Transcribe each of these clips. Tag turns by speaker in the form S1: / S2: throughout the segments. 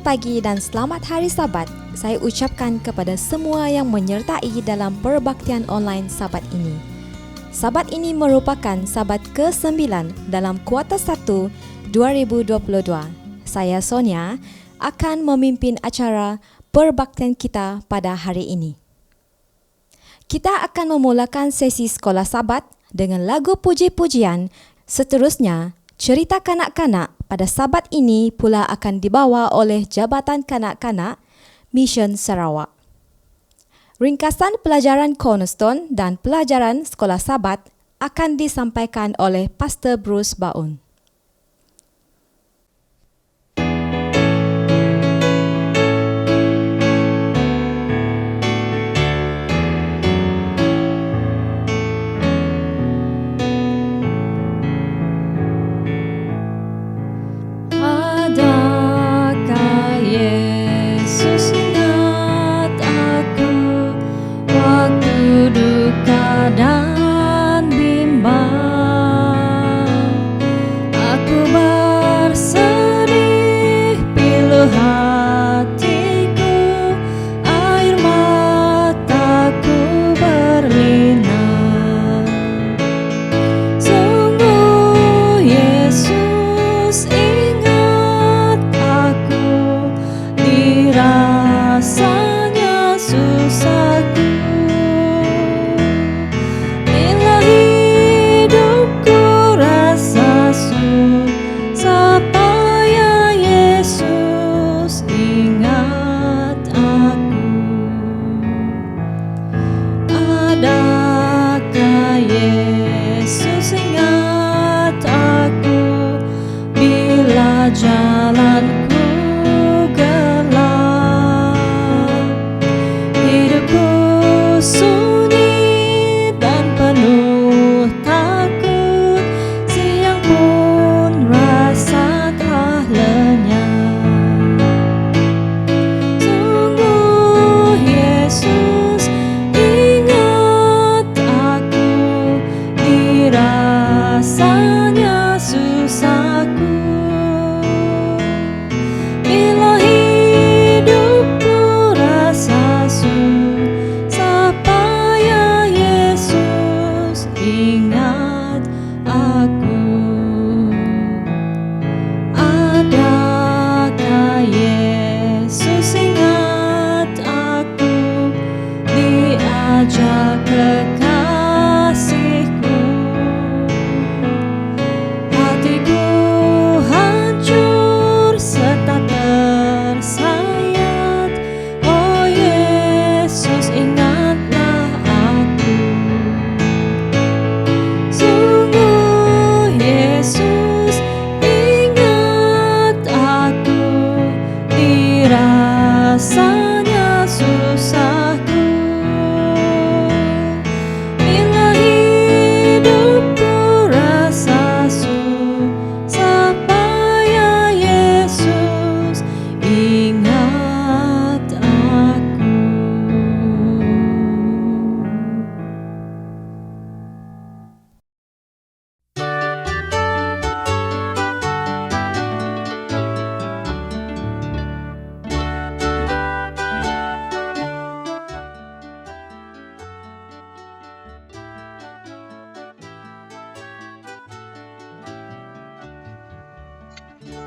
S1: Selamat pagi dan selamat hari Sabat. Saya ucapkan kepada semua yang menyertai dalam perbaktian online Sabat ini. Sabat ini merupakan Sabat ke-9 dalam kuartal 1 2022. Saya Sonia akan memimpin acara perbaktian kita pada hari ini. Kita akan memulakan sesi sekolah Sabat dengan lagu puji-pujian. Seterusnya, cerita kanak-kanak pada Sabat ini pula akan dibawa oleh Jabatan Kanak-Kanak Mission Sarawak. Ringkasan pelajaran Cornerstone dan pelajaran sekolah Sabat akan disampaikan oleh Pastor Bruce Baun.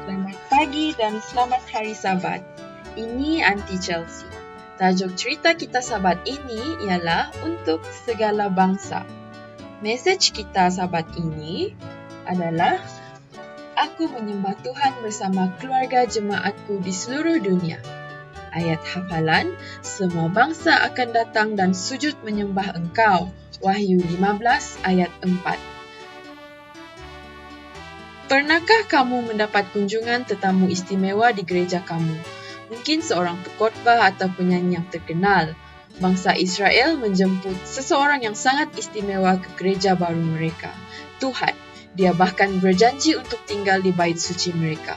S2: Selamat pagi dan selamat hari Sabat. Ini Aunty Chelsea. Tajuk cerita kita Sabat ini ialah untuk segala bangsa. Mesej kita Sabat ini adalah Aku menyembah Tuhan bersama keluarga jemaatku di seluruh dunia. Ayat hafalan, semua bangsa akan datang dan sujud menyembah Engkau. Wahyu 15 ayat 4. Pernahkah kamu mendapat kunjungan tetamu istimewa di gereja kamu? Mungkin seorang pengkhotbah atau penyanyi yang terkenal. Bangsa Israel menjemput seseorang yang sangat istimewa ke gereja baru mereka, Tuhan. Dia bahkan berjanji untuk tinggal di bait suci mereka.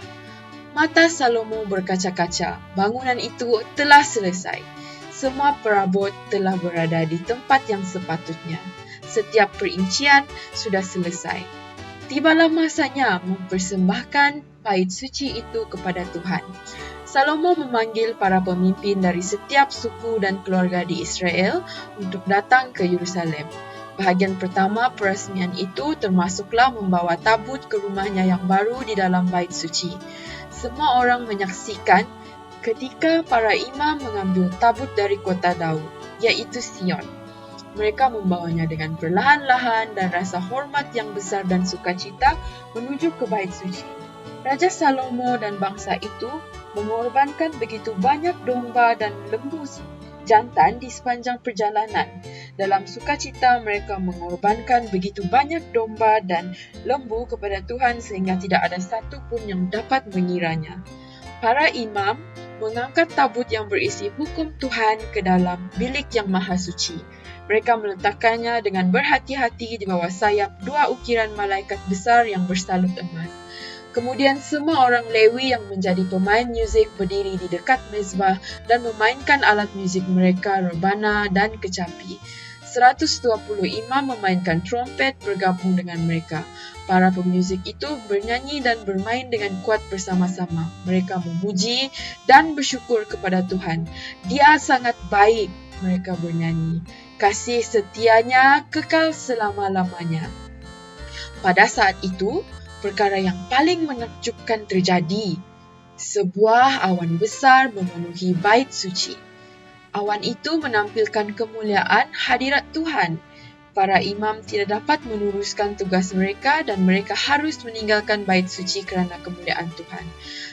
S2: Mata Salomo berkaca-kaca, bangunan itu telah selesai. Semua perabot telah berada di tempat yang sepatutnya. Setiap perincian sudah selesai. Tibalah masanya mempersembahkan bait suci itu kepada Tuhan. Salomo memanggil para pemimpin dari setiap suku dan keluarga di Israel untuk datang ke Yerusalem. Bahagian pertama peresmian itu termasuklah membawa tabut ke rumahnya yang baru di dalam bait suci. Semua orang menyaksikan ketika para imam mengambil tabut dari kota Daud, yaitu Sion. Mereka membawanya dengan perlahan-lahan dan rasa hormat yang besar dan sukacita menuju ke bait suci. Raja Salomo dan bangsa itu mengorbankan begitu banyak domba dan lembu jantan di sepanjang perjalanan. Dalam sukacita mereka mengorbankan begitu banyak domba dan lembu kepada Tuhan sehingga tidak ada satu pun yang dapat mengiranya. Para imam mengangkat tabut yang berisi hukum Tuhan ke dalam bilik yang maha suci. Mereka meletakkannya dengan berhati-hati di bawah sayap dua ukiran malaikat besar yang bersalut emas. Kemudian semua orang Lewi yang menjadi pemain muzik berdiri di dekat mezbah dan memainkan alat muzik mereka, rebana dan kecapi. 120 imam memainkan trompet bergabung dengan mereka. Para pemuzik itu bernyanyi dan bermain dengan kuat bersama-sama. Mereka memuji dan bersyukur kepada Tuhan. Dia sangat baik, mereka bernyanyi. Kasih setianya kekal selama-lamanya. Pada saat itu, perkara yang paling menakjubkan terjadi. Sebuah awan besar memenuhi bait suci. Awan itu menampilkan kemuliaan hadirat Tuhan. Para imam tidak dapat meneruskan tugas mereka dan mereka harus meninggalkan bait suci kerana kemuliaan Tuhan.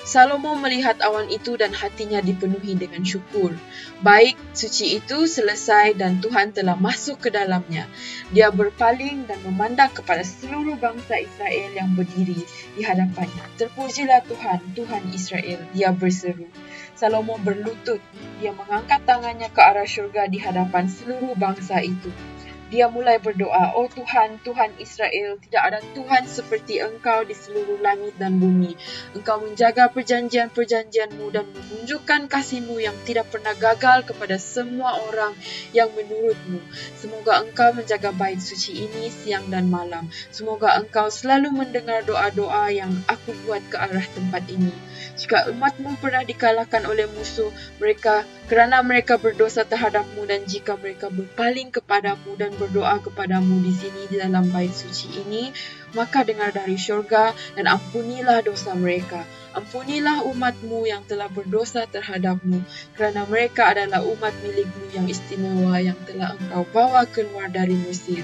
S2: Salomo melihat awan itu dan hatinya dipenuhi dengan syukur. Bait suci itu selesai dan Tuhan telah masuk ke dalamnya. Dia berpaling dan memandang kepada seluruh bangsa Israel yang berdiri di hadapannya. Terpujilah Tuhan, Tuhan Israel, dia berseru. Salomo berlutut, dia mengangkat tangannya ke arah syurga di hadapan seluruh bangsa itu. Dia mulai berdoa, "Oh Tuhan, Tuhan Israel, tidak ada Tuhan seperti Engkau di seluruh langit dan bumi. Engkau menjaga perjanjian-perjanjian-Mu dan menunjukkan kasih-Mu yang tidak pernah gagal kepada semua orang yang menurut-Mu. Semoga Engkau menjaga bait suci ini siang dan malam. Semoga Engkau selalu mendengar doa-doa yang aku buat ke arah tempat ini. Jika umat-Mu pernah dikalahkan oleh musuh mereka kerana mereka berdosa terhadap-Mu dan jika mereka berpaling kepadamu dan berdoa kepadamu di sini di dalam bait suci ini, maka dengar dari syurga dan ampunilah dosa mereka. Ampunilah umat-Mu yang telah berdosa terhadap-Mu, kerana mereka adalah umat milik-Mu yang istimewa yang telah Engkau bawa keluar dari Mesir."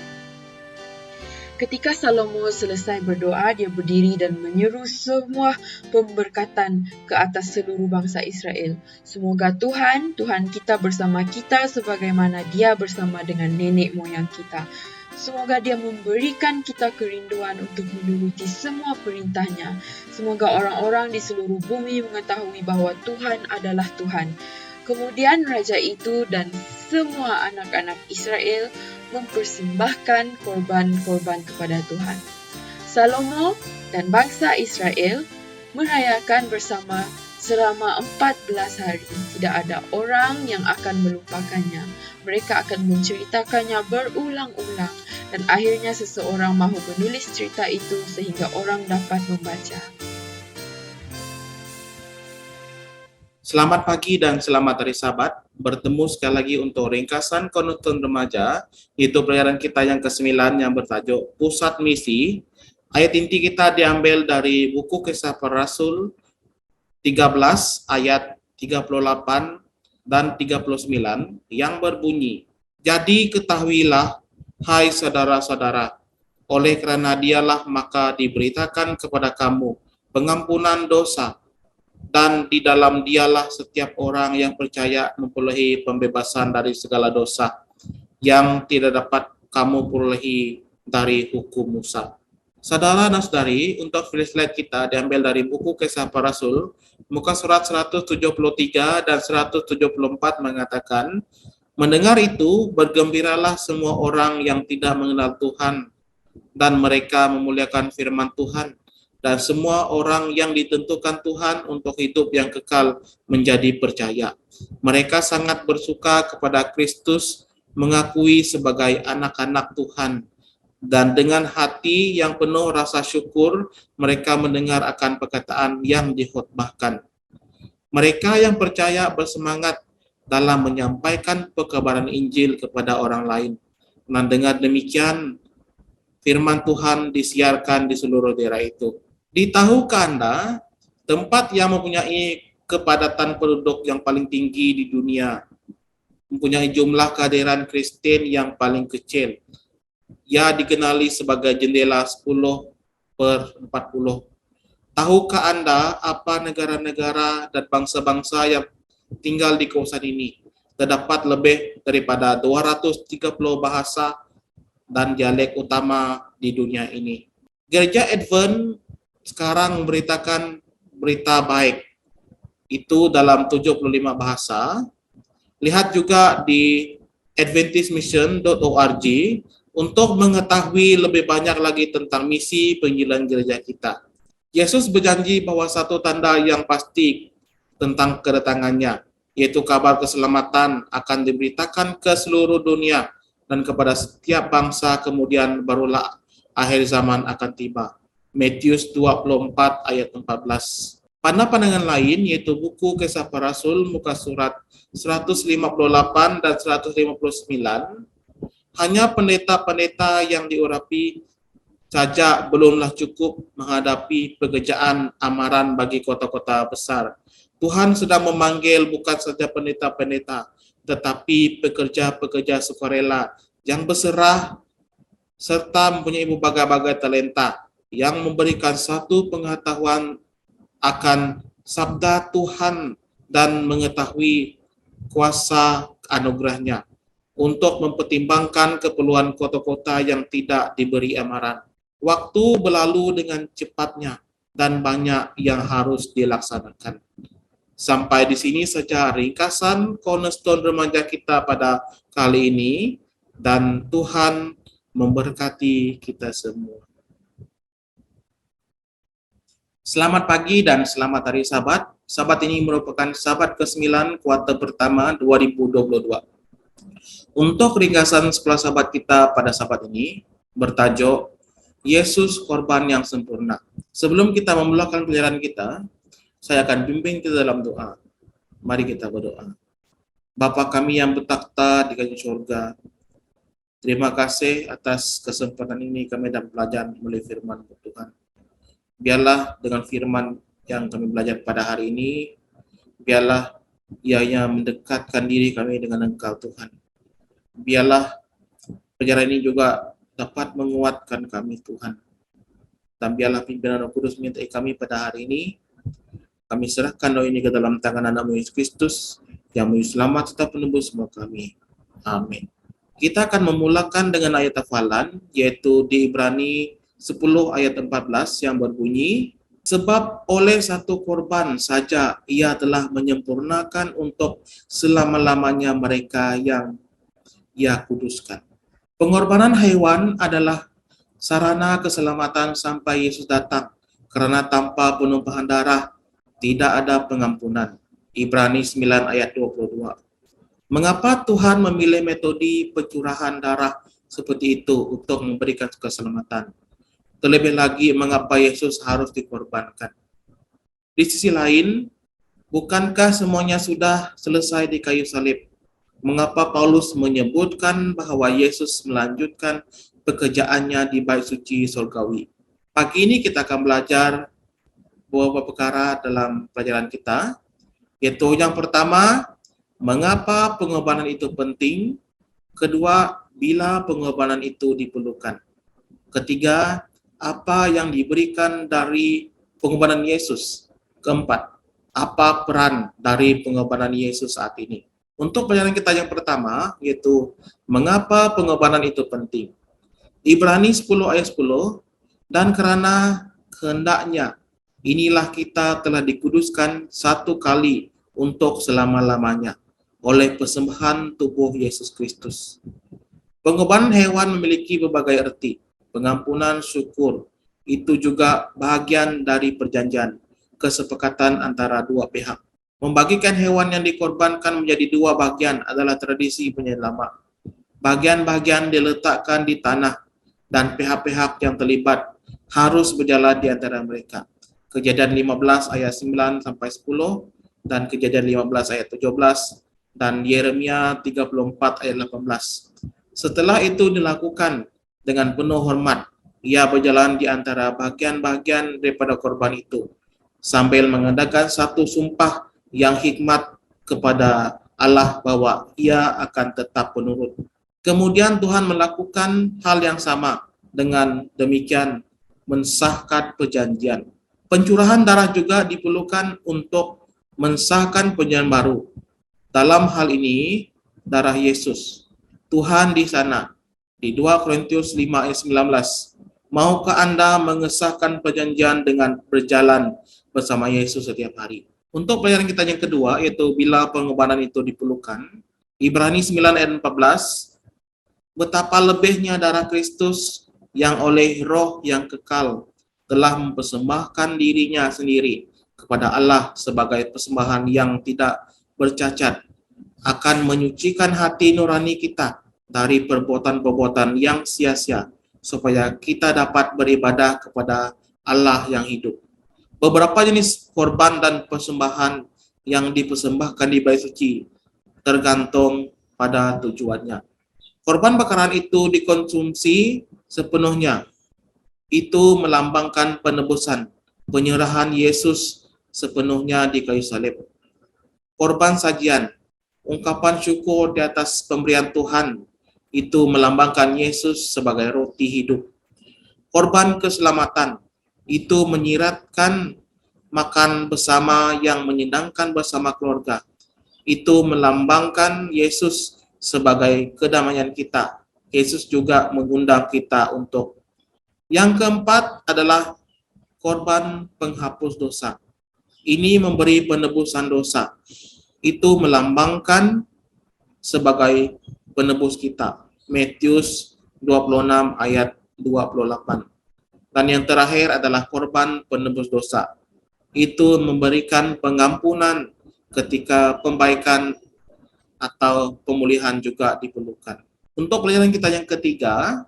S2: Ketika Salomo selesai berdoa, dia berdiri dan menyeru semua pemberkatan ke atas seluruh bangsa Israel. Semoga Tuhan kita bersama kita sebagaimana Dia bersama dengan nenek moyang kita. Semoga Dia memberikan kita kerinduan untuk menuruti semua perintah-Nya. Semoga orang-orang di seluruh bumi mengetahui bahawa Tuhan adalah Tuhan. Kemudian raja itu dan semua anak-anak Israel mempersembahkan korban-korban kepada Tuhan. Salomo dan bangsa Israel merayakan bersama selama 14 hari. Tidak ada orang yang akan melupakannya. Mereka akan menceritakannya berulang-ulang dan akhirnya seseorang mahu menulis cerita itu sehingga orang dapat membaca.
S3: Selamat pagi dan selamat hari Sabat. Bertemu sekali lagi untuk ringkasan Konutun Remaja. Itu pelajaran kita yang ke-9 yang bertajuk Pusat Misi. Ayat inti kita diambil dari buku Kisah Para Rasul 13 ayat 38 dan 39 yang berbunyi, "Jadi ketahuilah, hai saudara-saudara, oleh kerana Dialah maka diberitakan kepada kamu pengampunan dosa, dan di dalam Dialah setiap orang yang percaya memperolehi pembebasan dari segala dosa yang tidak dapat kamu perolehi dari hukum Musa." Saudara dan saudari, untuk slide kita diambil dari buku Kisah Para Rasul, muka surat 173 dan 174 mengatakan, "Mendengar itu, bergembiralah semua orang yang tidak mengenal Tuhan, dan mereka memuliakan firman Tuhan. Dan semua orang yang ditentukan Tuhan untuk hidup yang kekal menjadi percaya. Mereka sangat bersuka kepada Kristus, mengakui sebagai anak-anak Tuhan. Dan dengan hati yang penuh rasa syukur, mereka mendengar akan perkataan yang dikhotbahkan. Mereka yang percaya bersemangat dalam menyampaikan pekabaran Injil kepada orang lain. Dan dengan demikian, firman Tuhan disiarkan di seluruh daerah itu. Ditahukah Anda, tempat yang mempunyai kepadatan penduduk yang paling tinggi di dunia, mempunyai jumlah kehadiran Kristen yang paling kecil. Ia dikenali sebagai jendela 10/40. Tahukah Anda apa negara-negara dan bangsa-bangsa yang tinggal di kawasan ini? Terdapat lebih daripada 230 bahasa dan dialek utama di dunia ini. Gereja Advent sekarang memberitakan berita baik itu dalam 75 bahasa. Lihat juga di adventistmission.org untuk mengetahui lebih banyak lagi tentang misi penginjilan gereja kita. Yesus berjanji bahwa satu tanda yang pasti tentang kedatangannya, yaitu kabar keselamatan akan diberitakan ke seluruh dunia dan kepada setiap bangsa, kemudian barulah akhir zaman akan tiba. Matius 24 ayat 14. Pada pandangan lain, yaitu buku Kisah Para Rasul, muka surat 158 dan 159, hanya pendeta-pendeta yang diurapi saja belumlah cukup menghadapi pekerjaan amaran bagi kota-kota besar. Tuhan sedang memanggil bukan saja pendeta-pendeta, tetapi pekerja-pekerja sukarela yang berserah serta mempunyai berbagai-bagai talenta yang memberikan satu pengetahuan akan sabda Tuhan dan mengetahui kuasa anugerahnya untuk mempertimbangkan keperluan kota-kota yang tidak diberi amaran. Waktu berlalu dengan cepatnya dan banyak yang harus dilaksanakan. Sampai di sini saja ringkasan Cornerstone Remaja kita pada kali ini, dan Tuhan memberkati kita semua. Selamat pagi dan selamat hari Sabat. Sabat ini merupakan Sabat ke-9 kuartal pertama 2022. Untuk ringkasan sekolah Sabat kita pada Sabat ini bertajuk Yesus korban yang sempurna. Sebelum kita memulakan pelajaran kita, saya akan bimbing kita dalam doa. Mari kita berdoa. Bapa kami yang bertakhta di kayu surga, terima kasih atas kesempatan ini kami dapat belajar melalui firman Tuhan. Biarlah dengan firman yang kami belajar pada hari ini, biarlah ianya mendekatkan diri kami dengan Engkau Tuhan. Biarlah pelajaran ini juga dapat menguatkan kami Tuhan. Dan biarlah pimpinan Roh Kudus menyertai kami pada hari ini. Kami serahkan doa ini ke dalam tangan Anak-Mu Yesus Kristus yang menjadi selamat serta penebus semua kami. Amin. Kita akan memulakan dengan ayat hafalan, yaitu di Ibrani 10 ayat 14 yang berbunyi, sebab oleh satu korban saja ia telah menyempurnakan untuk selama-lamanya mereka yang ia kuduskan. Pengorbanan hewan adalah sarana keselamatan sampai Yesus datang, karena tanpa penumpahan darah tidak ada pengampunan. Ibrani 9 ayat 22. Mengapa Tuhan memilih metode pencurahan darah seperti itu untuk memberikan keselamatan? Terlebih lagi, mengapa Yesus harus dikorbankan? Di sisi lain, bukankah semuanya sudah selesai di kayu salib? Mengapa Paulus menyebutkan bahwa Yesus melanjutkan pekerjaannya di bait suci surgawi? Pagi ini kita akan belajar beberapa perkara dalam pelajaran kita, yaitu yang pertama, mengapa pengorbanan itu penting? Kedua, bila pengorbanan itu diperlukan? Ketiga, apa yang diberikan dari pengorbanan Yesus? Keempat, apa peran dari pengorbanan Yesus saat ini? Untuk pelajaran kita yang pertama, yaitu mengapa pengorbanan itu penting. Ibrani 10 ayat 10, dan karena kehendaknya, inilah kita telah dikuduskan satu kali untuk selama-lamanya oleh persembahan tubuh Yesus Kristus. Pengorbanan hewan memiliki berbagai arti. Pengampunan syukur, itu juga bahagian dari perjanjian, kesepakatan antara dua pihak. Membagikan hewan yang dikorbankan menjadi dua bagian adalah tradisi penyelamat. Bagian-bagian diletakkan di tanah dan pihak-pihak yang terlibat harus berjalan di antara mereka. Kejadian 15 ayat 9 sampai 10 dan Kejadian 15 ayat 17 dan Yeremia 34 ayat 18. Setelah itu dilakukan dengan penuh hormat, ia berjalan di antara bagian-bagian daripada korban itu sambil mengadakan satu sumpah yang hikmat kepada Allah bahwa ia akan tetap penurut. Kemudian Tuhan melakukan hal yang sama, dengan demikian mensahkan perjanjian. Pencurahan darah juga diperlukan untuk mensahkan perjanjian baru. Dalam hal ini, darah Yesus. Tuhan di sana, di 2 Korintus 5 ayat 19, maukah Anda mengesahkan perjanjian dengan berjalan bersama Yesus setiap hari? Untuk pelajaran kita yang kedua, yaitu bila pengorbanan itu diperlukan, Ibrani 9 ayat 14, betapa lebihnya darah Kristus yang oleh roh yang kekal telah mempersembahkan dirinya sendiri kepada Allah sebagai persembahan yang tidak bercacat, akan menyucikan hati nurani kita dari perbuatan-perbuatan yang sia-sia, supaya kita dapat beribadah kepada Allah yang hidup. Beberapa jenis korban dan persembahan yang dipersembahkan di bait suci tergantung pada tujuannya. Korban bakaran itu dikonsumsi sepenuhnya. Itu melambangkan penebusan, penyerahan Yesus sepenuhnya di kayu salib. Korban sajian, ungkapan syukur di atas pemberian Tuhan, itu melambangkan Yesus sebagai roti hidup. Korban keselamatan, itu menyiratkan makan bersama yang menyenangkan bersama keluarga. Itu melambangkan Yesus sebagai kedamaian kita. Yesus juga mengundang kita untuk. Yang keempat adalah korban penghapus dosa. Ini memberi penebusan dosa. Itu melambangkan sebagai penebus kita. Matius 26 ayat 28. Dan yang terakhir adalah korban penebus dosa. Itu memberikan pengampunan ketika pembaikan atau pemulihan juga diperlukan. Untuk pelajaran kita yang ketiga,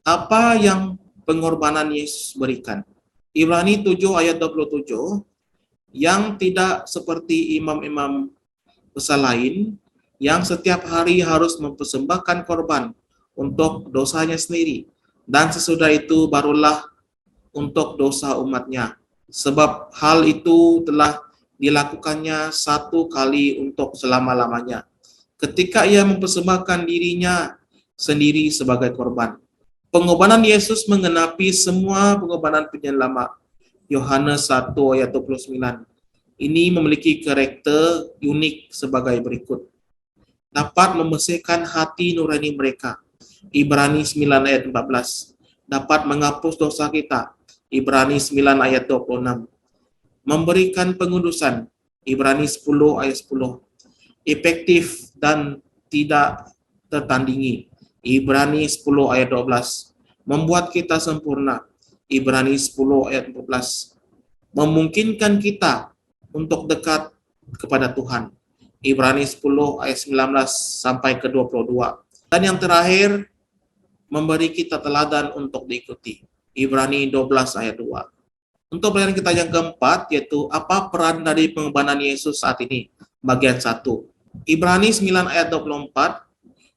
S3: apa yang pengorbanan Yesus berikan? Ibrani 7 ayat 27, yang tidak seperti imam-imam besar lain, yang setiap hari harus mempersembahkan korban untuk dosanya sendiri, dan sesudah itu barulah untuk dosa umatnya. Sebab hal itu telah dilakukannya satu kali untuk selama-lamanya, ketika ia mempersembahkan dirinya sendiri sebagai korban. Pengorbanan Yesus menggenapi semua pengorbanan perjanjian lama. Yohanes 1 ayat 29. Ini memiliki karakter unik sebagai berikut. Dapat membersihkan hati nurani mereka. Ibrani 9 ayat 14. Dapat menghapus dosa kita. Ibrani 9 ayat 26. Memberikan pengudusan. Ibrani 10 ayat 10. Efektif dan tidak tertandingi. Ibrani 10 ayat 12. Membuat kita sempurna. Ibrani 10 ayat 14. Memungkinkan kita untuk dekat kepada Tuhan. Ibrani 10 ayat 19 sampai ke 22. Dan yang terakhir, memberi kita teladan untuk diikuti. Ibrani 12 ayat 2. Untuk pelajaran kita yang keempat, yaitu apa peran dari pengorbanan Yesus saat ini? Bagian 1. Ibrani 9 ayat 24.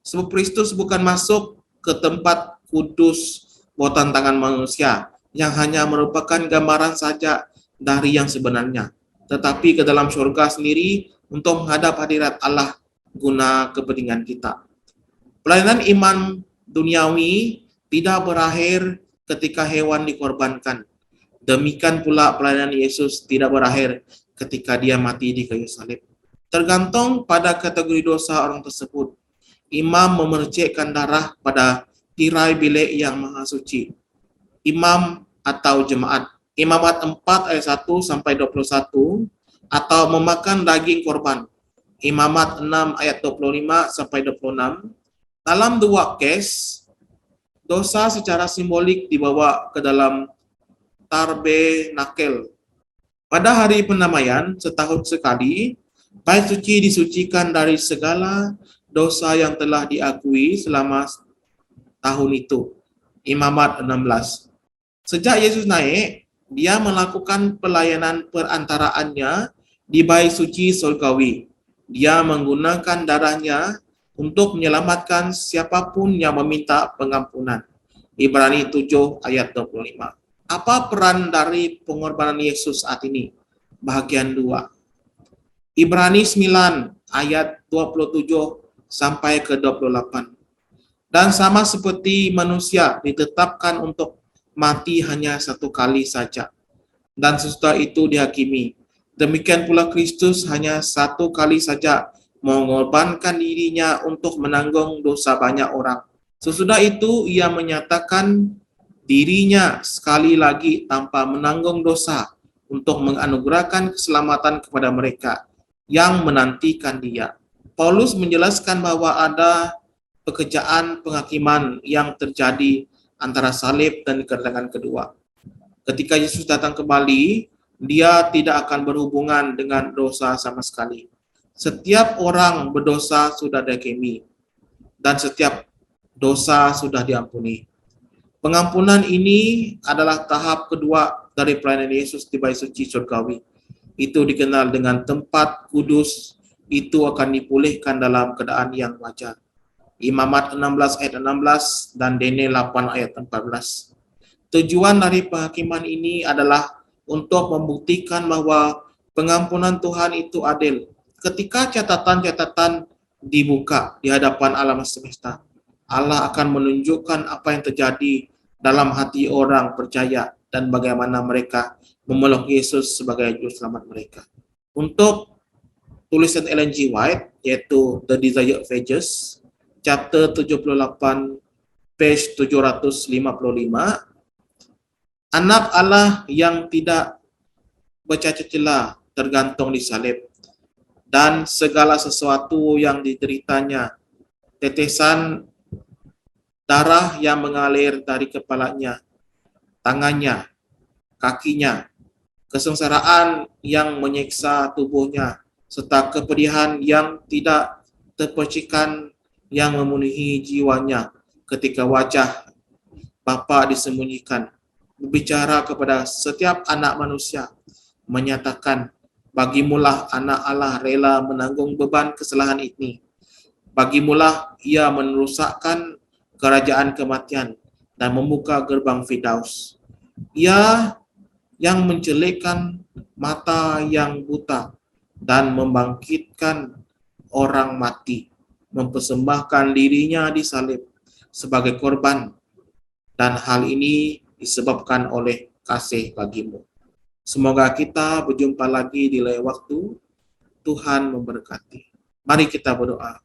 S3: Sebab Kristus bukan masuk ke tempat kudus buatan tangan manusia, yang hanya merupakan gambaran saja dari yang sebenarnya, tetapi ke dalam surga sendiri untuk menghadap hadirat Allah guna kepentingan kita. Pelayanan iman duniawi tidak berakhir ketika hewan dikorbankan. Demikian pula pelayanan Yesus tidak berakhir ketika dia mati di kayu salib. Tergantung pada kategori dosa orang tersebut, imam memercikkan darah pada tirai bilik yang maha suci. Imam atau jemaat. Imamat 4 ayat 1 sampai 21, atau memakan daging korban. Imamat 6 ayat 25 sampai 26. Dalam dua case, dosa secara simbolik dibawa ke dalam tabernakel. Pada hari pendamaian, setahun sekali, bait suci disucikan dari segala dosa yang telah diakui selama tahun itu. Imamat 16. Sejak Yesus naik, dia melakukan pelayanan perantaraannya di bait suci surgawi. Dia menggunakan darahnya untuk menyelamatkan siapapun yang meminta pengampunan. Ibrani 7 ayat 25. Apa peran dari pengorbanan Yesus saat ini? Bagian 2. Ibrani 9 ayat 27 sampai ke 28. Dan sama seperti manusia ditetapkan untuk mati hanya satu kali saja, dan sesudah itu dihakimi. Demikian pula Kristus hanya satu kali saja mengorbankan dirinya untuk menanggung dosa banyak orang. Sesudah itu ia menyatakan dirinya sekali lagi tanpa menanggung dosa untuk menganugerahkan keselamatan kepada mereka yang menantikan dia. Paulus menjelaskan bahwa ada pekerjaan penghakiman yang terjadi antara salib dan kedatangan kedua. Ketika Yesus datang kembali, dia tidak akan berhubungan dengan dosa sama sekali. Setiap orang berdosa sudah dihakimi, dan setiap dosa sudah diampuni. Pengampunan ini adalah tahap kedua dari pelayanan Yesus di bait suci surgawi. Itu dikenal dengan tempat kudus, itu akan dipulihkan dalam keadaan yang wajar. Imamat 16 ayat 16 dan Daniel 8 ayat 14. Tujuan dari penghakiman ini adalah untuk membuktikan bahwa pengampunan Tuhan itu adil. Ketika catatan-catatan dibuka di hadapan alam semesta, Allah akan menunjukkan apa yang terjadi dalam hati orang percaya dan bagaimana mereka memeluk Yesus sebagai juru selamat mereka. Untuk tulisan Ellen G. White, yaitu The Desired Pages, chapter 78, page 755, anak Allah yang tidak bercacat celah tergantung di salib, dan segala sesuatu yang dideritanya, tetesan darah yang mengalir dari kepalanya, tangannya, kakinya, kesengsaraan yang menyiksa tubuhnya, serta kepedihan yang tidak terpercikan yang memenuhi jiwanya ketika wajah Bapa disembunyikan, berbicara kepada setiap anak manusia, menyatakan, bagimulah anak Allah rela menanggung beban kesalahan ini. Bagimulah ia merusakkan kerajaan kematian dan membuka gerbang Firdaus. Ia yang menjelekkan mata yang buta dan membangkitkan orang mati, mempersembahkan dirinya di salib sebagai korban, dan hal ini disebabkan oleh kasih bagimu. Semoga kita berjumpa lagi di lain waktu. Tuhan memberkati. Mari kita berdoa.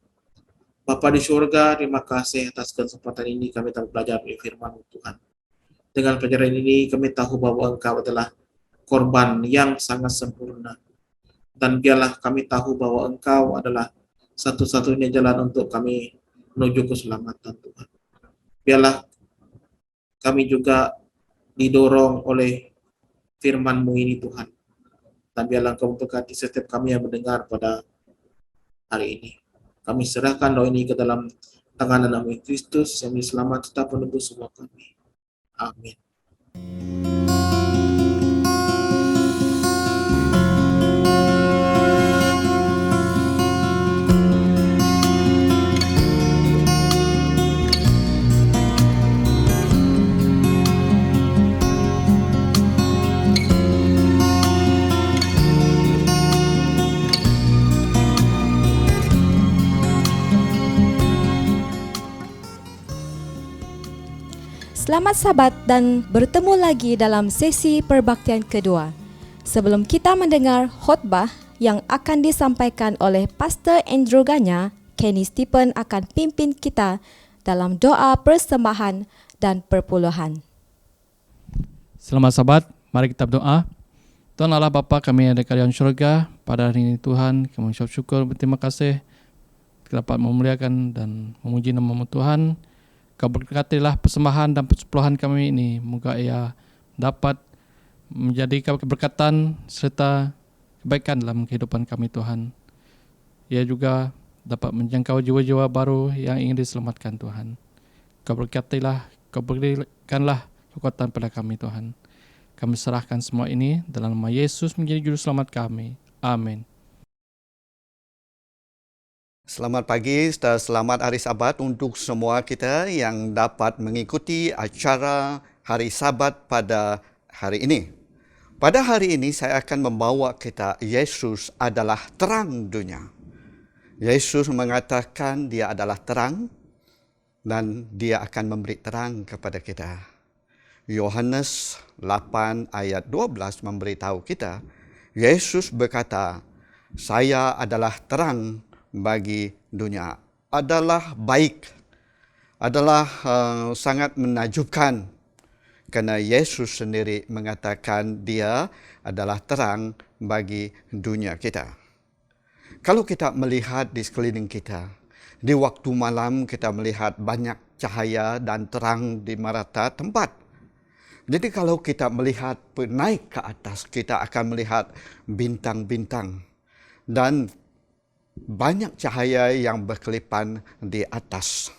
S3: Bapa di surga, terima kasih atas kesempatan ini kami telah belajar dari firman Tuhan. Dengan pelajaran ini kami tahu bahwa Engkau adalah korban yang sangat sempurna. Dan biarlah kami tahu bahwa Engkau adalah satu-satunya jalan untuk kami menuju keselamatan Tuhan. Biarlah kami juga didorong oleh firman-Mu ini Tuhan. Dan biarlah Engkau memberkati setiap kami yang mendengar pada hari ini. Kami serahkan doa ini ke dalam tangan nama Kristus yang selamat tetap menebus semua kami. Amin.
S1: Selamat sahabat dan bertemu lagi dalam sesi perbaktian kedua. Sebelum kita mendengar khotbah yang akan disampaikan oleh Pastor Andrew Ganya, Kenny Stephen akan pimpin kita dalam doa persembahan dan perpuluhan.
S4: Selamat sahabat, mari kita berdoa. Tuhan Allah Bapa kami yang ada di syurga, pada hari ini Tuhan kami ucap syukur, berterima kasih kita dapat memuliakan dan memuji nama-Mu Tuhan. Kau berkatilah persembahan dan persepuluhan kami ini. Moga ia dapat menjadi keberkatan serta kebaikan dalam kehidupan kami Tuhan. Ia juga dapat menjangkau jiwa-jiwa baru yang ingin diselamatkan Tuhan. Kau berkatilah, kau berikanlah kekuatan pada kami Tuhan. Kami serahkan semua ini dalam nama Yesus menjadi juru selamat kami. Amin.
S5: Selamat pagi dan selamat hari Sabat untuk semua kita yang dapat mengikuti acara hari Sabat pada hari ini. Pada hari ini saya akan membawa kita Yesus adalah terang dunia. Yesus mengatakan dia adalah terang dan dia akan memberi terang kepada kita. Yohanes 8 ayat 12 memberitahu kita, Yesus berkata, saya adalah terang bagi dunia. Adalah baik, adalah sangat menakjubkan kerana Yesus sendiri mengatakan dia adalah terang bagi dunia kita. Kalau kita melihat di sekeliling kita, di waktu malam kita melihat banyak cahaya dan terang di merata tempat. Jadi kalau kita melihat naik ke atas, kita akan melihat bintang-bintang dan banyak cahaya yang berkelipan di atas.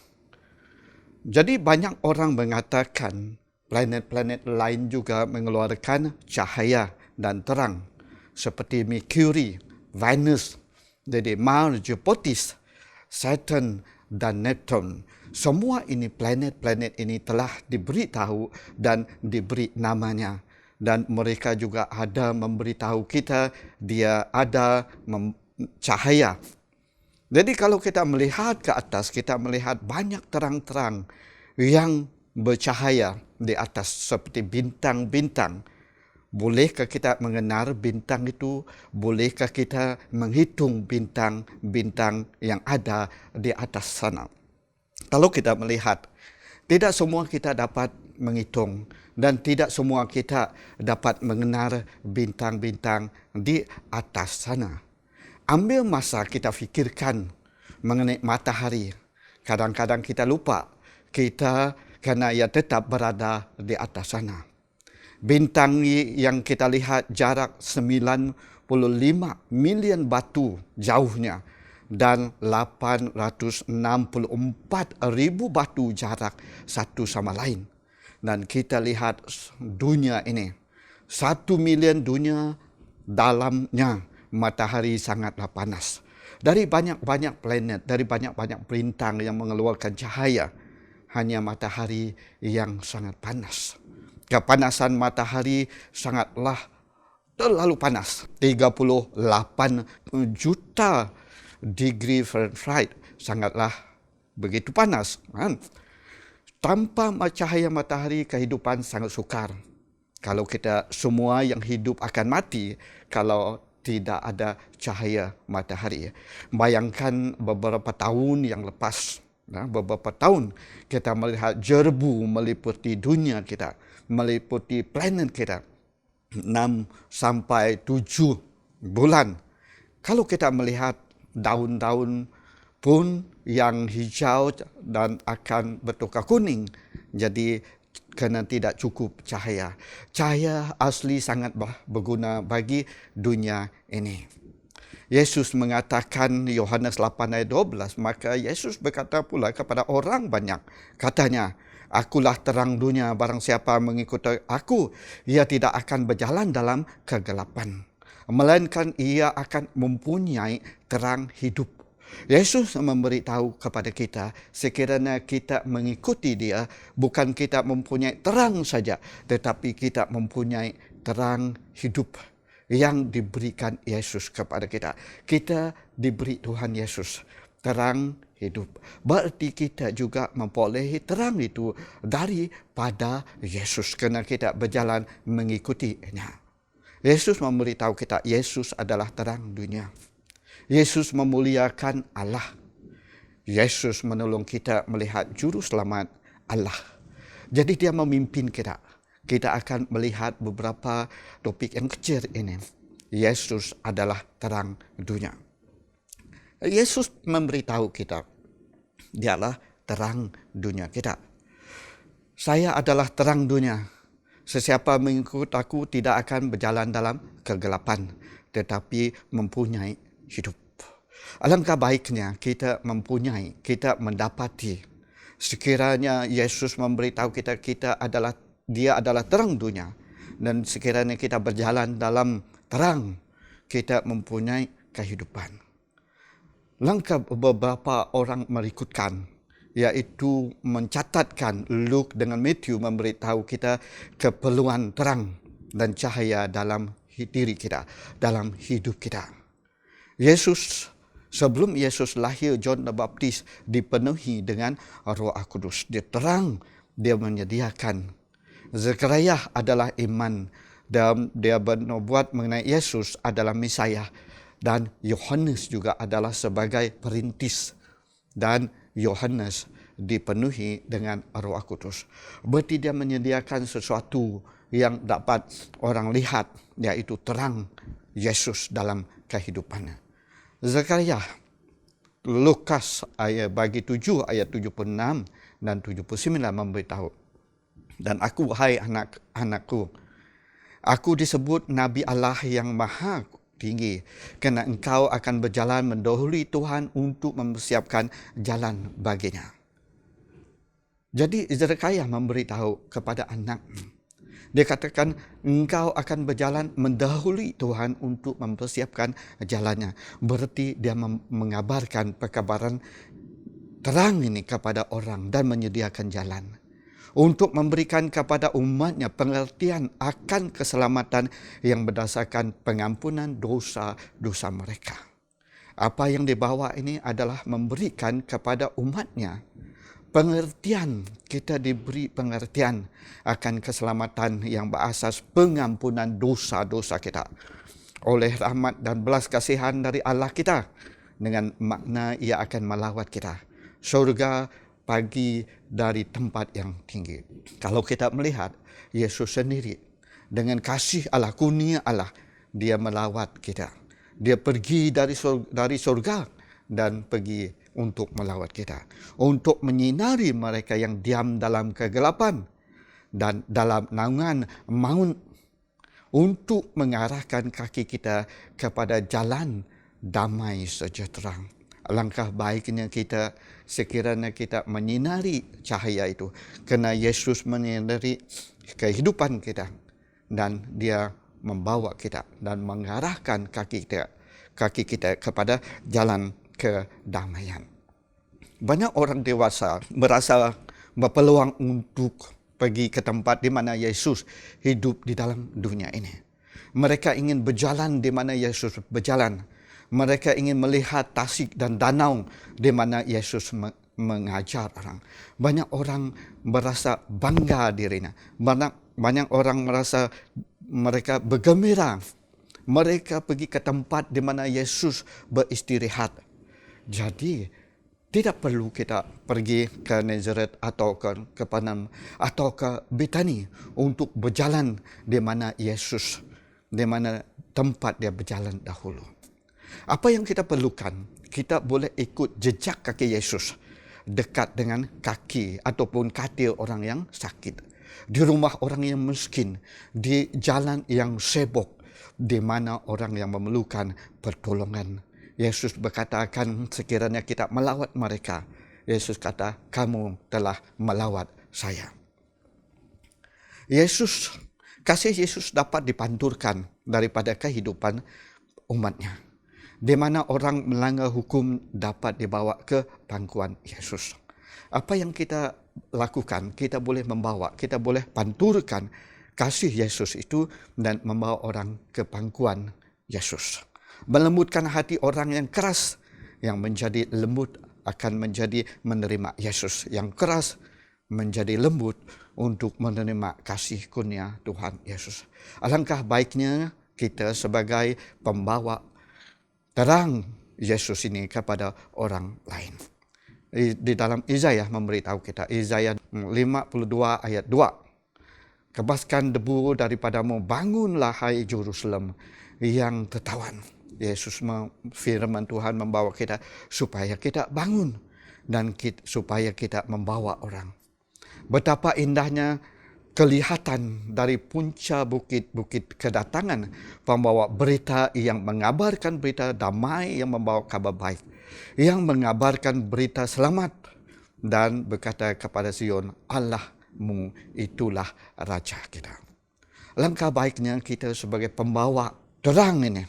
S5: Jadi banyak orang mengatakan planet-planet lain juga mengeluarkan cahaya dan terang seperti Mercury, Venus, jadi Mars, Jupiter, Saturn dan Neptune. Semua ini planet-planet ini telah diberitahu dan diberi namanya. Dan mereka juga ada memberitahu kita dia ada cahaya. Jadi kalau kita melihat ke atas, kita melihat banyak terang-terang yang bercahaya di atas seperti bintang-bintang. Bolehkah kita mengenal bintang itu? Bolehkah kita menghitung bintang-bintang yang ada di atas sana? Kalau kita melihat, tidak semua kita dapat menghitung dan tidak semua kita dapat mengenal bintang-bintang di atas sana. Ambil masa kita fikirkan mengenai matahari. Kadang-kadang kita lupa kita kerana ia tetap berada di atas sana. Bintang yang kita lihat jarak 95 milion batu jauhnya dan 864,000 batu jarak satu sama lain. Dan kita lihat dunia ini, 1 milion dunia dalamnya matahari sangatlah panas. Dari banyak-banyak planet, dari banyak-banyak bintang yang mengeluarkan cahaya, hanya matahari yang sangat panas. Kepanasan matahari sangatlah terlalu panas. 38 juta degree Fahrenheit, sangatlah begitu panas. Tanpa cahaya matahari, kehidupan sangat sukar. Kalau kita semua yang hidup akan mati kalau tidak ada cahaya matahari. Bayangkan beberapa tahun yang lepas, beberapa tahun kita melihat jerbu meliputi dunia kita, meliputi planet kita, 6 sampai 7 bulan. Kalau kita melihat daun-daun pun yang hijau dan akan bertukar kuning. Jadi kerana tidak cukup cahaya. Cahaya asli sangat berguna bagi dunia ini. Yesus mengatakan Yohanes 8 ayat 12, maka Yesus berkata pula kepada orang banyak, katanya, akulah terang dunia, barang siapa mengikuti aku, ia tidak akan berjalan dalam kegelapan, melainkan ia akan mempunyai terang hidup. Yesus memberitahu kepada kita, sekiranya kita mengikuti dia, bukan kita mempunyai terang saja, tetapi kita mempunyai terang hidup yang diberikan Yesus kepada kita. Kita diberi Tuhan Yesus terang hidup. Berarti kita juga memperolehi terang itu daripada Yesus, kerana kita berjalan mengikutinya. Yesus memberitahu kita, Yesus adalah terang dunia. Yesus memuliakan Allah. Yesus menolong kita melihat juru selamat Allah. Jadi dia memimpin kita. Kita akan melihat beberapa topik yang kecil ini. Yesus adalah terang dunia. Yesus memberitahu kita, dialah terang dunia kita. Saya adalah terang dunia. Sesiapa mengikut aku tidak akan berjalan dalam kegelapan, tetapi mempunyai hidup. Alangkah baiknya kita mendapati sekiranya Yesus memberitahu kita, dia adalah terang dunia, dan sekiranya kita berjalan dalam terang, kita mempunyai kehidupan. Langkah beberapa orang merikutkan, iaitu mencatatkan Luke dengan Matthew memberitahu kita keperluan terang dan cahaya dalam diri kita, dalam hidup kita. Sebelum Yesus lahir, John the Baptist dipenuhi dengan Roh Kudus. Dia terang, dia menyediakan. Zakaria adalah iman dan dia bernubuat mengenai Yesus adalah Mesias, dan Yohanes juga adalah sebagai perintis, dan Yohanes dipenuhi dengan Roh Kudus. Berarti dia menyediakan sesuatu yang dapat orang lihat, yaitu terang Yesus dalam kehidupannya. Zakaria, Lukas bagi 7 ayat 76 dan 79 memberitahu, dan aku, hai anak-anakku, aku disebut Nabi Allah yang Maha Tinggi, kerana engkau akan berjalan mendahului Tuhan untuk mempersiapkan jalan baginya. Jadi Zakaria memberitahu kepada anak, dia katakan engkau akan berjalan mendahului Tuhan untuk mempersiapkan jalannya. Berarti dia mengabarkan perkabaran terang ini kepada orang dan menyediakan jalan untuk memberikan kepada umatnya pengertian akan keselamatan yang berdasarkan pengampunan dosa-dosa mereka. Apa yang dibawa ini adalah memberikan kepada umatnya pengertian. Kita diberi pengertian akan keselamatan yang berasas pengampunan dosa-dosa kita oleh rahmat dan belas kasihan dari Allah kita, dengan makna ia akan melawat kita surga pagi dari tempat yang tinggi. Kalau kita melihat Yesus sendiri dengan kasih Allah, kurnia Allah, dia melawat kita. Dia pergi dari surga dan pergi untuk melawat kita, untuk menyinari mereka yang diam dalam kegelapan dan dalam naungan maut, untuk mengarahkan kaki kita kepada jalan damai sejahtera. Alangkah baiknya kita sekiranya kita menyinari cahaya itu, kerana Yesus menyinari kehidupan kita dan dia membawa kita dan mengarahkan kaki kita kepada jalan kedamaian. Banyak orang dewasa merasa berpeluang untuk pergi ke tempat di mana Yesus hidup di dalam dunia ini. Mereka ingin berjalan di mana Yesus berjalan. Mereka ingin melihat tasik dan danau di mana Yesus mengajar orang. Banyak orang merasa bangga dirinya. Banyak orang merasa mereka bergembira. Mereka pergi ke tempat di mana Yesus beristirahat. Jadi, tidak perlu kita pergi ke Nazaret atau ke Kapernaum atau ke Betani untuk berjalan di mana Yesus, di mana tempat dia berjalan dahulu. Apa yang kita perlukan? Kita boleh ikut jejak kaki Yesus, dekat dengan kaki ataupun katil orang yang sakit, di rumah orang yang miskin, di jalan yang sibuk, di mana orang yang memerlukan pertolongan. Yesus berkatakan sekiranya kita melawat mereka, Yesus kata, kamu telah melawat saya. Kasih Yesus dapat dipanturkan daripada kehidupan umatnya, di mana orang melanggar hukum dapat dibawa ke pangkuan Yesus. Apa yang kita lakukan, kita boleh membawa, kita boleh panturkan kasih Yesus itu dan membawa orang ke pangkuan Yesus. Melembutkan hati orang yang keras, yang menjadi lembut akan menjadi menerima Yesus. Yang keras menjadi lembut untuk menerima kasih kurnia Tuhan Yesus. Alangkah baiknya kita sebagai pembawa terang Yesus ini kepada orang lain. Di dalam Yesaya memberitahu kita, Yesaya 52 ayat 2. Kebaskan debu daripadamu, bangunlah hai Jerusalem yang tertawan. Yesus firman Tuhan membawa kita supaya kita bangun dan supaya kita membawa orang. Betapa indahnya kelihatan dari puncak bukit-bukit kedatangan pembawa berita yang mengabarkan berita damai, yang membawa kabar baik, yang mengabarkan berita selamat dan berkata kepada Sion, Allahmu itulah Raja kita. Langkah baiknya kita sebagai pembawa terang ini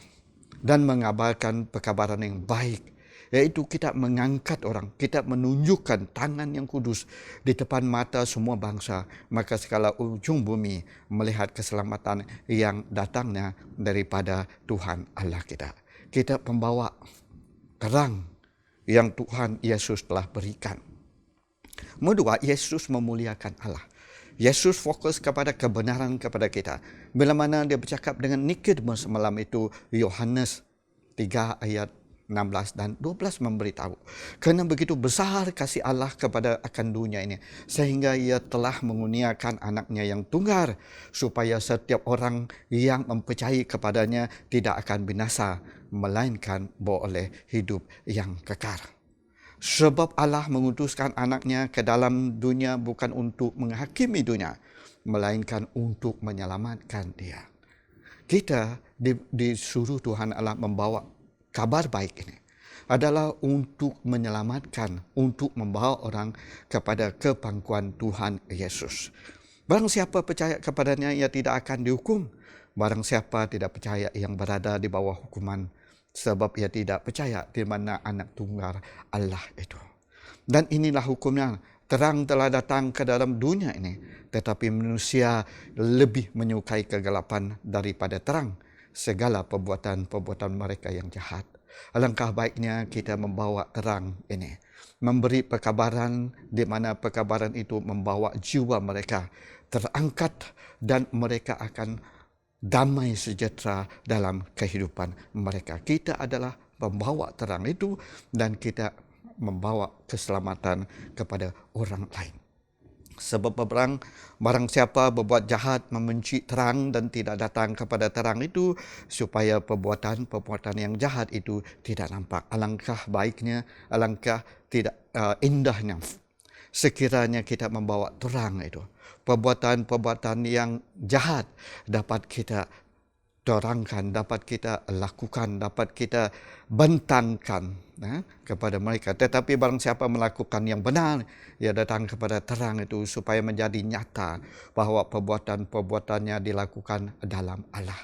S5: dan mengabarkan perkabaran yang baik, iaitu kita mengangkat orang, kita menunjukkan tangan yang kudus di depan mata semua bangsa, maka segala ujung bumi melihat keselamatan yang datangnya daripada Tuhan Allah kita. Kita pembawa terang yang Tuhan Yesus telah berikan. Kedua, Yesus memuliakan Allah. Yesus fokus kepada kebenaran kepada kita. Bila mana dia bercakap dengan Nikodemus malam itu, Yohanes 3 ayat 16 dan 12 memberitahu, kerana begitu besar kasih Allah kepada akan dunia ini, sehingga ia telah mengurniakan anaknya yang tunggal, supaya setiap orang yang mempercayai kepadanya tidak akan binasa, melainkan beroleh hidup yang kekal. Sebab Allah mengutuskan anaknya ke dalam dunia bukan untuk menghakimi dunia, melainkan untuk menyelamatkan dia. Kita disuruh Tuhan Allah membawa kabar baik ini adalah untuk menyelamatkan, untuk membawa orang kepada kepangkuan Tuhan Yesus. Barang siapa percaya kepadanya, ia tidak akan dihukum. Barang siapa tidak percaya, yang berada di bawah hukuman, sebab ia tidak percaya di mana anak tunggal Allah itu. Dan inilah hukumnya, terang telah datang ke dalam dunia ini, tetapi manusia lebih menyukai kegelapan daripada terang, segala perbuatan-perbuatan mereka yang jahat. Alangkah baiknya kita membawa terang ini, memberi perkabaran di mana perkabaran itu membawa jiwa mereka terangkat dan mereka akan damai sejahtera dalam kehidupan mereka. Kita adalah pembawa terang itu dan kita membawa keselamatan kepada orang lain. Sebab barang siapa berbuat jahat, membenci terang dan tidak datang kepada terang itu, supaya perbuatan-perbuatan yang jahat itu tidak nampak. Alangkah baiknya, alangkah tidak indahnya sekiranya kita membawa terang itu. Perbuatan-perbuatan yang jahat dapat kita terangkan, dapat kita lakukan, dapat kita bentangkan kepada mereka. Tetapi barang siapa melakukan yang benar, ia datang kepada terang itu supaya menjadi nyata bahawa perbuatan-perbuatannya dilakukan dalam Allah.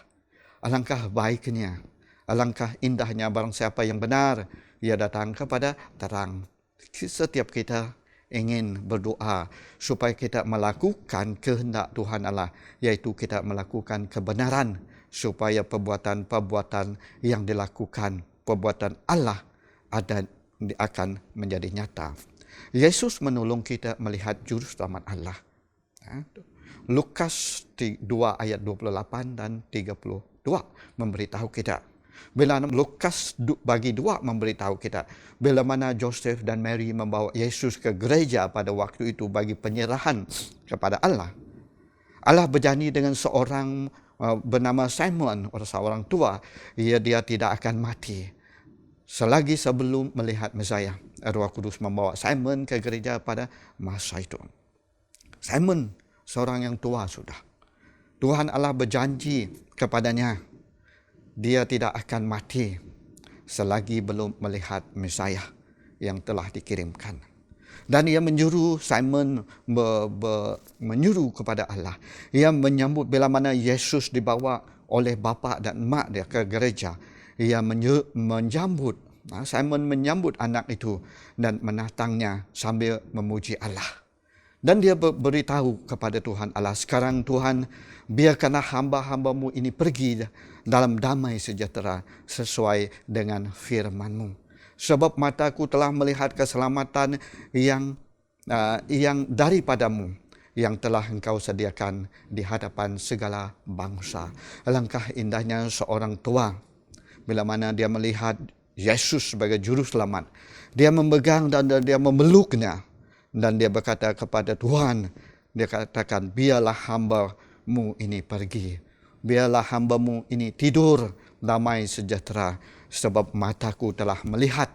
S5: Alangkah baiknya, alangkah indahnya barang siapa yang benar, ia datang kepada terang. Setiap kita ingin berdoa supaya kita melakukan kehendak Tuhan Allah, iaitu kita melakukan kebenaran, supaya perbuatan-perbuatan yang dilakukan, perbuatan Allah akan menjadi nyata. Yesus menolong kita melihat juru selamat Allah. Lukas 2 ayat 28 dan 32 memberitahu kita. Bila Lukas bagi 2 memberitahu kita, bila mana Joseph dan Mary membawa Yesus ke gereja pada waktu itu bagi penyerahan kepada Allah. Allah berjanji dengan seorang bernama Simon, seorang tua, dia tidak akan mati selagi sebelum melihat Mesias. Roh Kudus membawa Simon ke gereja pada masa itu. Simon seorang yang tua sudah. Tuhan Allah berjanji kepadanya, dia tidak akan mati selagi belum melihat Mesias yang telah dikirimkan. Dan ia menyuruh Simon menyuruh kepada Allah. Ia menyambut bila mana Yesus dibawa oleh bapa dan mak dia ke gereja. Ia menyambut, Simon menyambut anak itu dan menatangnya sambil memuji Allah. Dan dia beritahu kepada Tuhan Allah, sekarang Tuhan, biarkanlah hamba-hambamu ini pergi dalam damai sejahtera sesuai dengan firman-Mu. Sebab mataku telah melihat keselamatan yang daripadamu, yang telah Engkau sediakan di hadapan segala bangsa. Alangkah indahnya seorang tua bila mana dia melihat Yesus sebagai juru selamat. Dia memegang dan dia memeluknya. Dan dia berkata kepada Tuhan, dia katakan, biarlah hamba-Mu ini pergi. Biarlah hamba-Mu ini tidur damai sejahtera. Sebab mataku telah melihat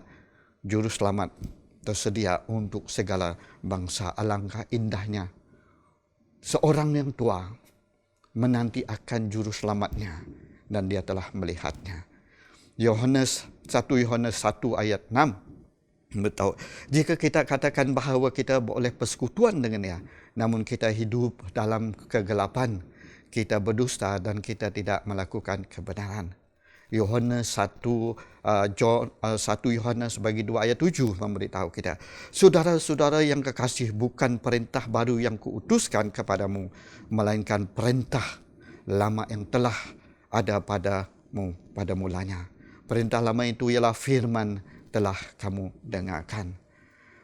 S5: juru selamat tersedia untuk segala bangsa. Alangkah indahnya seorang yang tua menanti akan juru selamatnya. Dan dia telah melihatnya. 1 Yohanes 1 ayat 6. Betul. Jika kita katakan bahawa kita boleh persekutuan dengan dia, namun kita hidup dalam kegelapan, kita berdusta dan kita tidak melakukan kebenaran. Yohanes 1 Yohanes bagi 2 ayat 7 memberitahu kita, saudara-saudara yang kekasih, bukan perintah baru yang kuutuskan kepadamu, melainkan perintah lama yang telah ada padamu pada mulanya. Perintah lama itu ialah firman telah kamu dengarkan.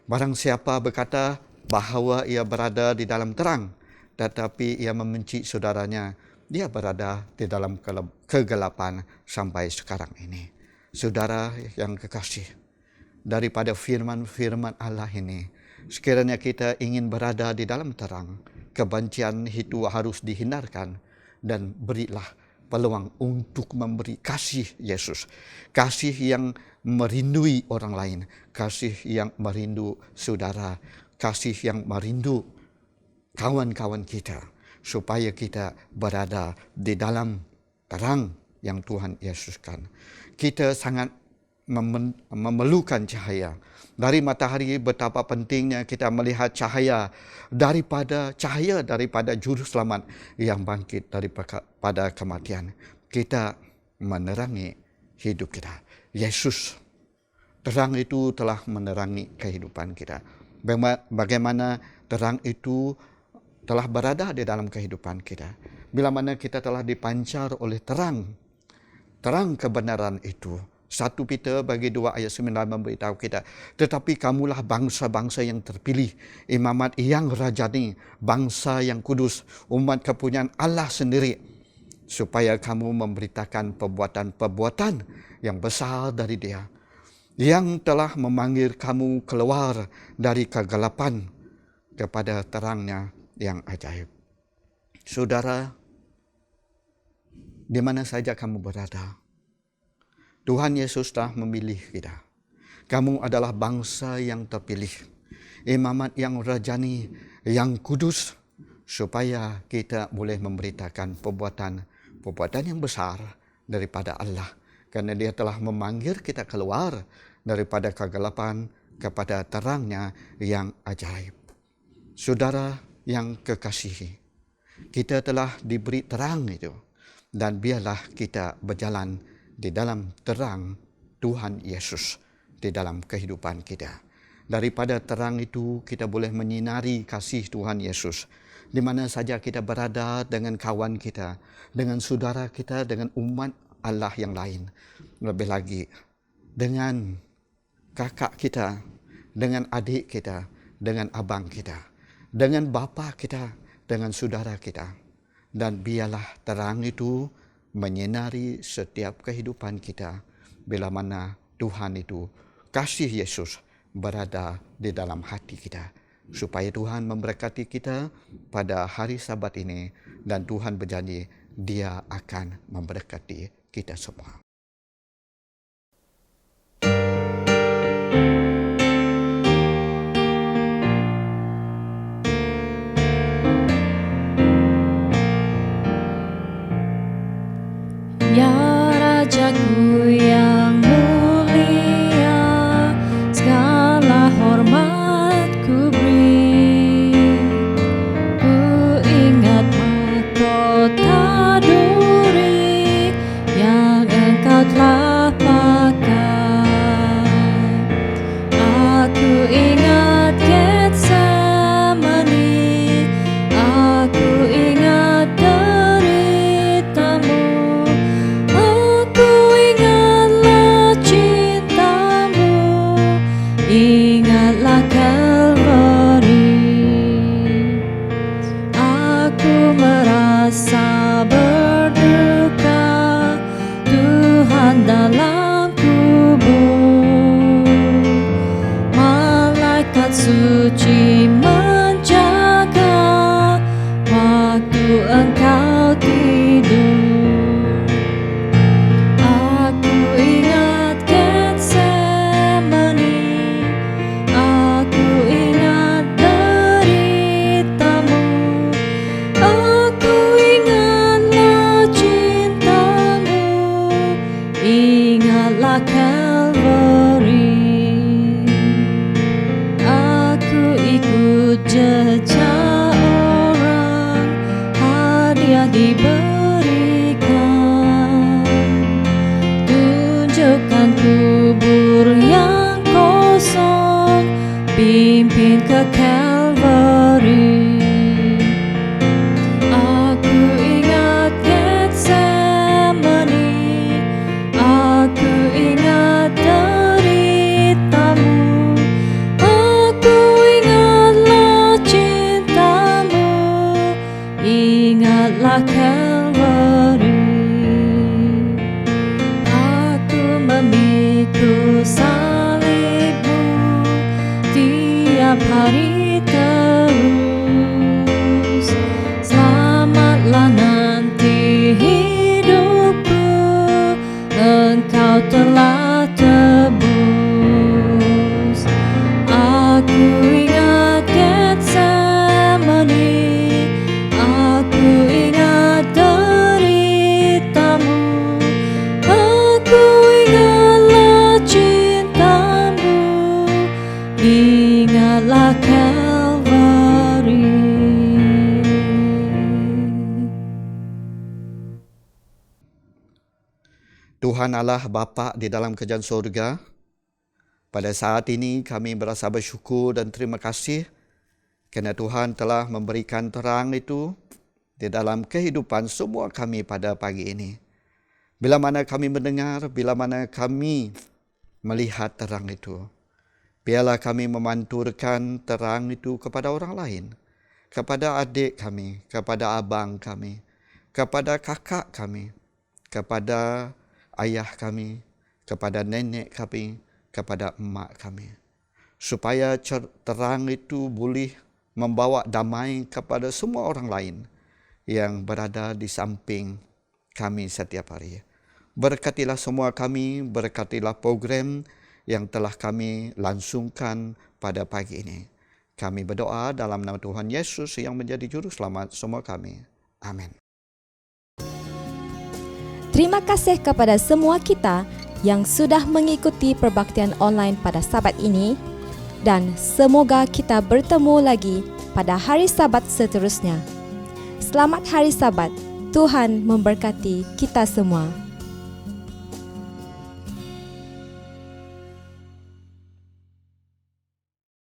S5: Barang siapa berkata bahawa ia berada di dalam terang, tetapi ia membenci saudaranya, dia berada di dalam kegelapan sampai sekarang ini. Saudara yang kekasih, daripada firman-firman Allah ini, sekiranya kita ingin berada di dalam terang, kebencian itu harus dihindarkan, dan berilah peluang untuk memberi kasih Yesus. Kasih yang merindui orang lain, kasih yang merindu saudara, kasih yang merindu kawan-kawan kita, supaya kita berada di dalam terang yang Tuhan Yesuskan. Kita sangat memerlukan cahaya. Dari matahari, betapa pentingnya kita melihat cahaya daripada juru selamat yang bangkit daripada kematian. Kita menerangi hidup kita. Yesus, terang itu telah menerangi kehidupan kita. Bagaimana terang itu telah berada di dalam kehidupan kita. Bila mana kita telah dipancar oleh terang kebenaran itu. 1 Peter bagi 2 ayat 9 memberitahu kita, tetapi kamulah bangsa-bangsa yang terpilih, imamat yang rajani, bangsa yang kudus, umat kepunyaan Allah sendiri, supaya kamu memberitakan perbuatan-perbuatan yang besar dari Dia, yang telah memanggil kamu keluar dari kegelapan kepada terangnya yang ajaib. Saudara, di mana saja kamu berada, Tuhan Yesus telah memilih kita. Kamu adalah bangsa yang terpilih, imamat yang rajani, yang kudus, supaya kita boleh memberitakan perbuatan yang besar daripada Allah. Karena Dia telah memanggil kita keluar daripada kegelapan kepada terangnya yang ajaib. Saudara yang kekasihi, kita telah diberi terang itu, dan biarlah kita berjalan di dalam terang Tuhan Yesus di dalam kehidupan kita. Daripada terang itu kita boleh menyinari kasih Tuhan Yesus di mana saja kita berada, dengan kawan kita, dengan saudara kita, dengan umat Allah yang lain. Lebih lagi dengan kakak kita, dengan adik kita, dengan abang kita, dengan bapa kita, dengan saudara kita. Dan biarlah terang itu menyinari setiap kehidupan kita bila mana Tuhan itu, kasih Yesus berada di dalam hati kita. Supaya Tuhan memberkati kita pada hari Sabat ini, dan Tuhan berjanji Dia akan memberkati kita semua.
S1: Ya Rajaku yang mulia, segala hormat ku beri. Ku ingat mahkota duri yang Engkau telah pakai. Aku ingat Getsemani, aku ingat deritamu. Ingatlah Kalvari, aku merasa berduka, Tuhan dalam kubur. Malaikat suci menjaga waktu Engkau tidur. Aku ingat Getsemani, aku ingat deritamu. Aku ingatlah cintamu, ingatlah Kalvari. Aku memimpin ke Calvary. Aku ingat Getsemani, aku ingat deritamu, aku ingatlah cintamu, ingatlah Calvary. Aku memikul salibmu tiap hari terus. Selamatlah nanti hidupku, Engkau telah tebus. Aku ingat Getsemani, aku ingat deritamu, aku ingatlah cintamu, ingatlah Calvary.
S5: Tuhan Allah Bapa di dalam kerajaan surga, pada saat ini kami berasa bersyukur dan terima kasih kerana Tuhan telah memberikan terang itu di dalam kehidupan semua kami pada pagi ini. Bila mana kami mendengar, bila mana kami melihat terang itu, biarlah kami memanturkan terang itu kepada orang lain, kepada adik kami, kepada abang kami, kepada kakak kami, kepada ayah kami, kepada nenek kami, kepada emak kami. Supaya terang itu boleh membawa damai kepada semua orang lain yang berada di samping kami setiap hari. Berkatilah semua kami, berkatilah program yang telah kami langsungkan pada pagi ini. Kami berdoa dalam nama Tuhan Yesus yang menjadi juru selamat semua kami. Amin.
S1: Terima kasih kepada semua kita yang sudah mengikuti perbaktian online pada Sabat ini, dan semoga kita bertemu lagi pada hari Sabat seterusnya. Selamat hari Sabat. Tuhan memberkati kita semua.